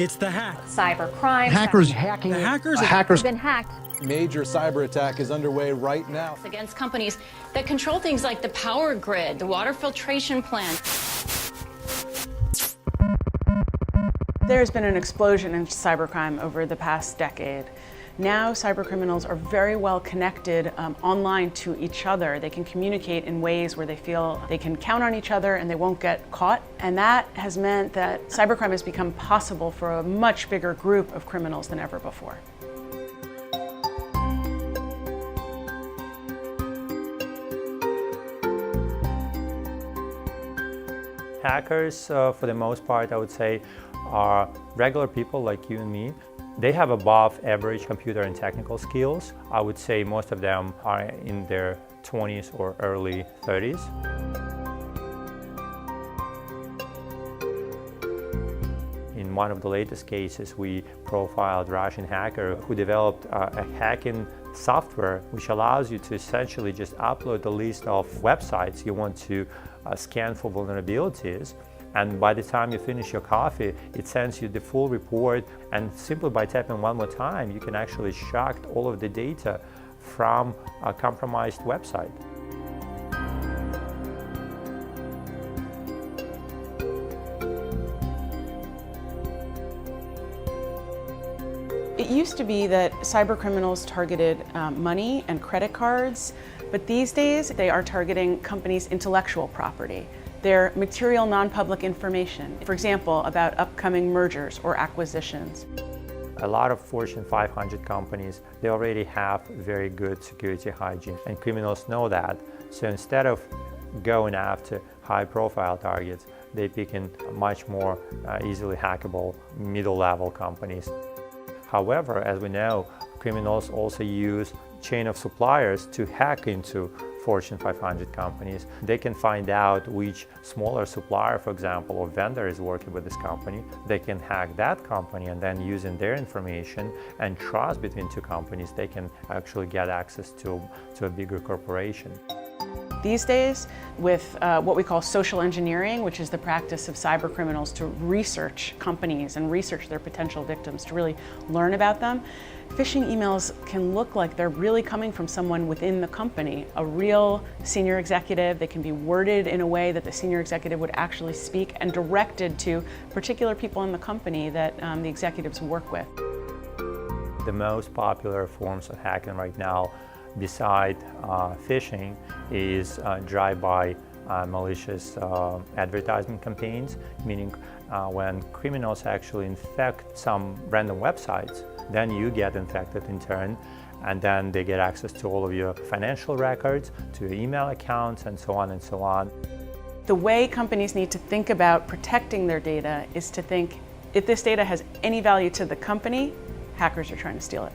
It's the hack. Cybercrime. Hackers hacking. The hackers have been hacked. Major cyber attack is underway right now against companies that control things like the power grid, the water filtration plant. There's been an explosion in cybercrime over the past decade. Now cybercriminals are very well connected online to each other. They can communicate in ways where they feel they can count on each other and they won't get caught. And that has meant that cybercrime has become possible for a much bigger group of criminals than ever before. Hackers, for the most part, I would say, are regular people like you and me. They have above average computer and technical skills. I would say most of them are in their 20s or early 30s. In one of the latest cases, we profiled a Russian hacker who developed a hacking software which allows you to essentially just upload a list of websites you want to scan for vulnerabilities. And by the time you finish your coffee, it sends you the full report. And simply by tapping one more time, you can actually extract all of the data from a compromised website. It used to be that cybercriminals targeted money and credit cards, but these days they are targeting companies' intellectual property. Their material non-public information, for example, about upcoming mergers or acquisitions. A lot of Fortune 500 companies, they already have very good security hygiene, and criminals know that. So instead of going after high-profile targets, they pick in much more easily hackable middle-level companies. However, as we know, criminals also use chain of suppliers to hack into Fortune 500 companies. They can find out which smaller supplier, for example, or vendor is working with this company. They can hack that company, and then using their information and trust between two companies, they can actually get access to a bigger corporation. These days, with what we call social engineering, which is the practice of cyber criminals to research companies and research their potential victims, to really learn about them, phishing emails can look like they're really coming from someone within the company, a real senior executive. They can be worded in a way that the senior executive would actually speak and directed to particular people in the company that the executives work with. The most popular forms of hacking right now, beside phishing, is drive-by malicious advertisement campaigns, meaning when criminals actually infect some random websites, then you get infected in turn, and then they get access to all of your financial records, to your email accounts, and so on and so on. The way companies need to think about protecting their data is to think, if this data has any value to the company, hackers are trying to steal it.